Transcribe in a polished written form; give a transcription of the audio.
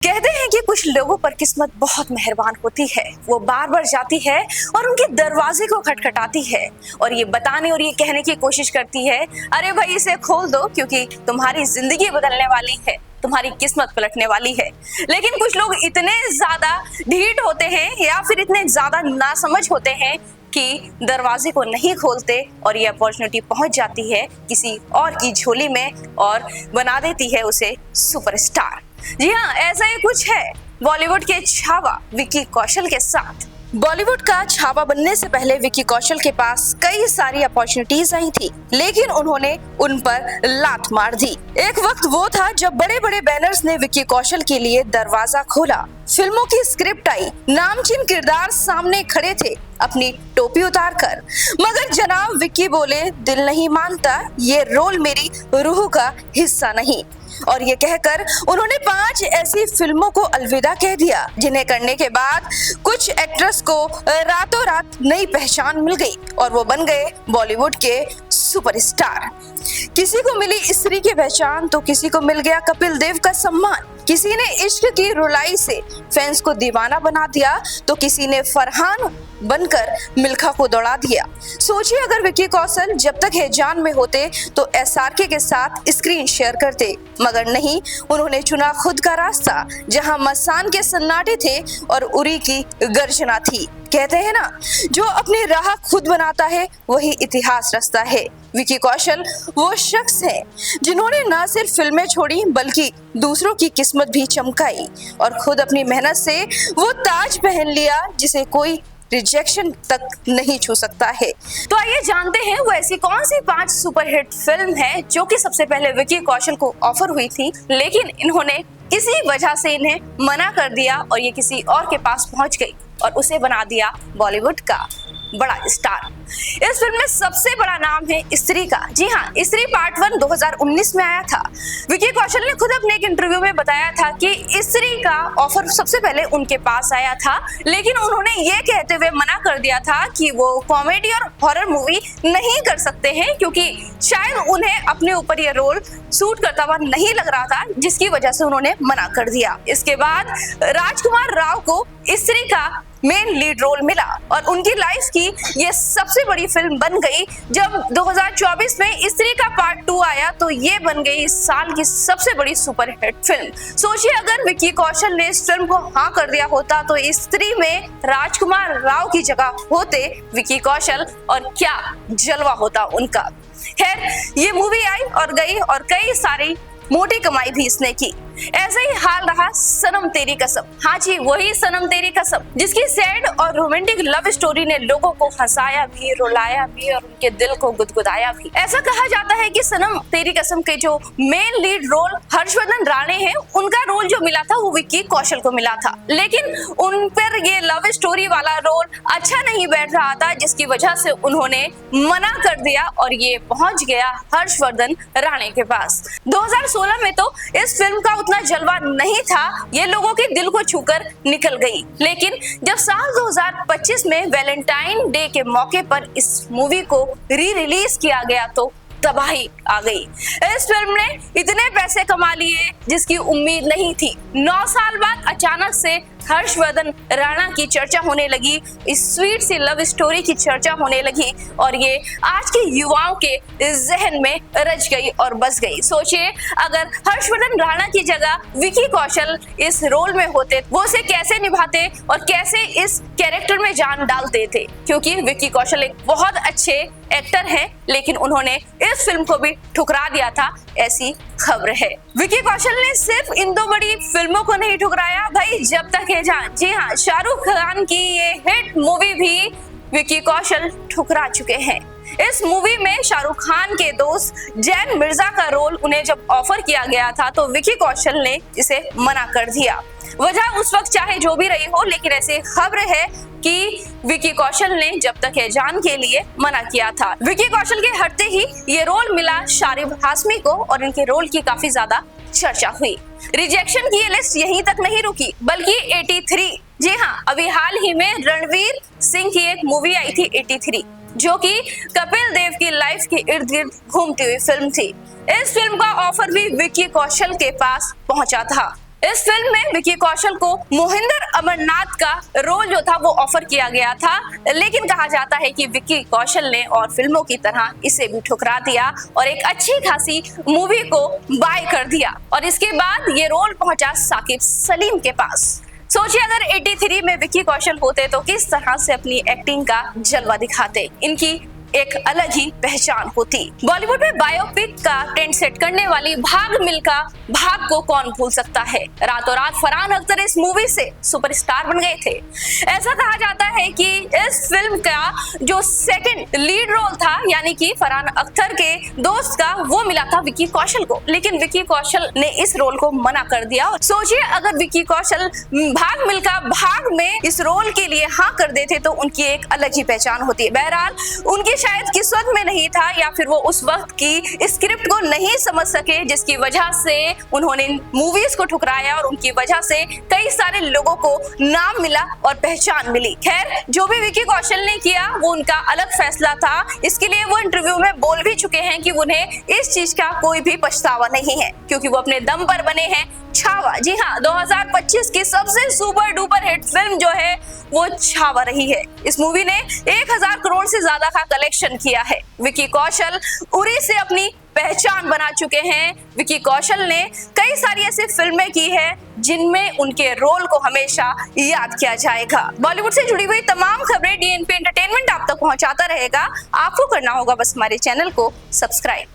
कहते हैं कि कुछ लोगों पर किस्मत बहुत मेहरबान होती है, वो बार बार जाती है और उनके दरवाजे को खटखटाती है और ये बताने और ये कहने की कोशिश करती है, अरे भाई इसे खोल दो क्योंकि तुम्हारी जिंदगी बदलने वाली है, तुम्हारी किस्मत पलटने वाली है। लेकिन कुछ लोग इतने ज्यादा ढीठ होते हैं या फिर इतने ज्यादा नासमझ होते हैं कि दरवाजे को नहीं खोलते और ये अपॉर्चुनिटी पहुंच जाती है किसी और की झोली में और बना देती है उसे सुपरस्टार। जी हाँ, ऐसा ही कुछ है बॉलीवुड के छावा विक्की कौशल के साथ। बॉलीवुड का छावा बनने से पहले विक्की कौशल के पास कई सारी अपॉर्चुनिटीज आई थी, लेकिन उन्होंने उन पर लात मार दी। एक वक्त वो था जब बड़े बड़े बैनर्स ने विक्की कौशल के लिए दरवाजा खोला, फिल्मों की स्क्रिप्ट आई, नामचीन किरदार सामने खड़े थे अपनी टोपी उतार कर, मगर जनाब विक्की बोले दिल नहीं मानता, ये रोल मेरी रूह का हिस्सा नहीं। और ये कहकर उन्होंने 5 ऐसी फिल्मों को अलविदा कह दिया जिन्हें करने के बाद कुछ एक्ट्रेस को रातों रात नई पहचान मिल गई और वो बन गए बॉलीवुड के सुपरस्टार। किसी को मिली स्त्री की पहचान तो किसी को मिल गया कपिल देव का सम्मान, किसी ने इश्क की रुलाई से फैंस को दीवाना बना दिया तो किसी ने फरहान बनकर मिल्खा को दौड़ा दिया। सोचिए अगर विक्की कौशल जब तक है जान में होते तो एसआरके के साथ स्क्रीन शेयर करते, मगर नहीं, उन्होंने चुना खुद का रास्ता जहां मसान के सन्नाटे थे और उरी की गर्जना थी। कहते हैं ना, जो अपनी राह खुद बनाता है वही इतिहास रचता है। विक्की कौशल वो शख्स है जिन्होंने न सिर्फ फिल्में छोड़ी बल्कि दूसरों की किस्मत भी चमकाई और खुद अपनी मेहनत से वो ताज पहन लिया जिसे कोई रिजेक्शन तक नहीं छू सकता है। तो आइए जानते हैं वो ऐसी कौन सी 5 सुपरहिट फिल्म है जो कि सबसे पहले विक्की कौशल को ऑफर हुई थी, लेकिन इन्होंने किसी वजह से इन्हें मना कर दिया और ये किसी और के पास पहुंच गई और उसे बना दिया बॉलीवुड का बड़ा स्टार। इस फिल्म में सबसे बड़ा नाम है स्त्री का। जी हाँ, स्त्री पार्ट 1 2019 में आया था। विक्की कौशल ने खुद अपने एक इंटरव्यू में बताया था कि स्त्री का ऑफर सबसे पहले उनके पास आया था, लेकिन उन्होंने ये कहते हुए मना कर दिया था कि वो कॉमेडी और हॉरर मूवी नहीं कर सकते हैं क्योंकि शायद उन्हें अपने ऊपर ये रोल सूट करता हुआ नहीं लग रहा था, जिसकी वजह से उन्होंने मना कर दिया। इसके बाद राजकुमार राव को स्त्री का मेन लीड रोल मिला और उनकी लाइफ की ये सबसे बड़ी फिल्म बन गई। जब 2024 में स्त्री का पार्ट 2 आया तो ये बन गई इस साल की सबसे बड़ी सुपरहिट फिल्म। सोचिए अगर विक्की कौशल ने इस फिल्म को हाँ कर दिया होता तो स्त्री में राजकुमार राव की जगह होते विक्की कौशल और क्या जलवा होता उनका। खैर, ये मूवी आई और गई और कई सारी मोटी कमाई भी इसने की। ऐसे ही हाल रहा सनम तेरी कसम। हाँ जी, वही सनम तेरी कसम जिसकी सैड और रोमांटिक लव स्टोरी ने लोगों को हंसाया भी, रुलाया भी और उनके दिल को गुदगुदाया भी। ऐसा कहा जाता है कि सनम तेरी कसम के जो main lead role Harshvardhan Rane हैं, उनका रोल जो मिला था वो विक्की कौशल को मिला था, लेकिन उन पर ये लव स्टोरी वाला रोल अच्छा नहीं बैठ रहा था, जिसकी वजह से उन्होंने मना कर दिया और ये पहुंच गया हर्षवर्धन राणे के पास। 2016 में तो इस फिल्म का उतना जलवा नहीं था, ये लोगों के दिल को छूकर निकल गई, लेकिन जब साल 2025 में वैलेंटाइन डे के मौके पर इस मूवी को री रिलीज किया गया तो तबाही आ गई। इस फिल्म ने इतने पैसे कमा लिए जिसकी उम्मीद नहीं थी। 9 साल बाद अचानक से हर्षवर्धन राणा की चर्चा होने लगी, इस स्वीट सी लव स्टोरी की चर्चा होने लगी और ये आज के युवाओं के जहन में रच गई और बस गई। सोचिए अगर हर्षवर्धन राणा की जगह विक्की कौशल इस रोल में होते, वो उसे कैसे निभाते और कैसे इस कैरेक्टर में जान डालते थे, क्योंकि विक्की कौशल एक बहुत अच्छे एक्टर हैं, लेकिन उन्होंने इस फिल्म को भी ठुकरा दिया था, ऐसी खबर है। विक्की कौशल ने सिर्फ इन 2 बड़ी फिल्मों को नहीं ठुकराया भाई, जब तक है जान। जी हाँ, शाहरुख खान की ये हिट मूवी भी विक्की कौशल ठुकरा चुके हैं। इस मूवी में शाहरुख खान के दोस्त जैन मिर्जा का रोल उन्हें जब ऑफर किया गया था तो विक्की कौशल ने इसे मना कर दिया। वजह उस वक्त चाहे जो भी रही हो, लेकिन ऐसी खबर है कि विक्की कौशल ने जब तक है जान के लिए मना किया था। विक्की कौशल के हटते ही ये रोल मिला शारिब हाशमी को और इनके रोल की काफी ज्यादा चर्चा हुई। रिजेक्शन की ये लिस्ट यहीं तक नहीं रुकी, बल्कि 83, जी हाँ, अभी हाल ही में रणवीर सिंह की एक मूवी आई थी 83, जो कि कपिल देव की लाइफ के इर्द गिर्द घूमती हुई फिल्म थी। इस फिल्म का ऑफर भी विक्की कौशल के पास पहुंचा था, इस फिल्म में विकी कौशल को मोहिंदर अमरनाथ का रोल जो था वो ऑफर किया गया था, लेकिन कहा जाता है कि विकी कौशल ने और फिल्मों की तरह इसे भी ठुकरा दिया और एक अच्छी खासी मूवी को बाय कर दिया और इसके बाद ये रोल पहुंचा साकिब सलीम के पास। सोचिए अगर 83 में विकी कौशल होते तो किस तरह से अपनी एक्टिंग का जलवा दिखाते, इनकी एक अलग ही पहचान होती। बॉलीवुड में बायोपिक का ट्रेंड सेट करने वाली भाग मिल्खा भाग को कौन भूल सकता है। रातों रात फरहान अख्तर इस मूवी से सुपरस्टार बन गए थे। ऐसा कहा जाता है कि इस फिल्म का जो सेकंड लीड रोल था, यानी कि फरहान अख्तर के दोस्त का, वो मिला था विकी कौशल को, लेकिन विकी कौशल ने इस रोल को मना कर दिया। सोचिए अगर विकी कौशल भाग मिल्खा भाग में इस रोल के लिए हाँ कर देते तो उनकी एक अलग ही पहचान होती है। बहरहाल उनकी शायद किस्मत में नहीं था या फिर वो उस वक्त की स्क्रिप्ट को नहीं समझ सके, जिसकी वजह से उन्होंने मूवीज को ठुकराया और उनकी वजह से कई सारे लोगों को नाम मिला और पहचान मिली। खैर, जो भी विकी कौशल ने किया वो उनका अलग फैसला था। इसके लिए वो इंटरव्यू में बोल भी चुके हैं कि उन्हें इस चीज का कोई भी पछतावा नहीं है, क्योंकि वो अपने दम पर बने हैं छावा। जी हाँ, 2025 की सबसे सुपर डुपर हिट फिल्म जो है वो छावा रही है। इस मूवी ने 1000 करोड़ से ज्यादा का कलेक्शन किया है। विकी कौशल उरी से अपनी पहचान बना चुके हैं। विकी कौशल ने कई सारी ऐसी फिल्में की है जिनमें उनके रोल को हमेशा याद किया जाएगा। बॉलीवुड से जुड़ी हुई तमाम खबरें डीएनपी एंटरटेनमेंट आप तक पहुंचाता रहेगा। आपको करना होगा बस हमारे चैनल को सब्सक्राइब।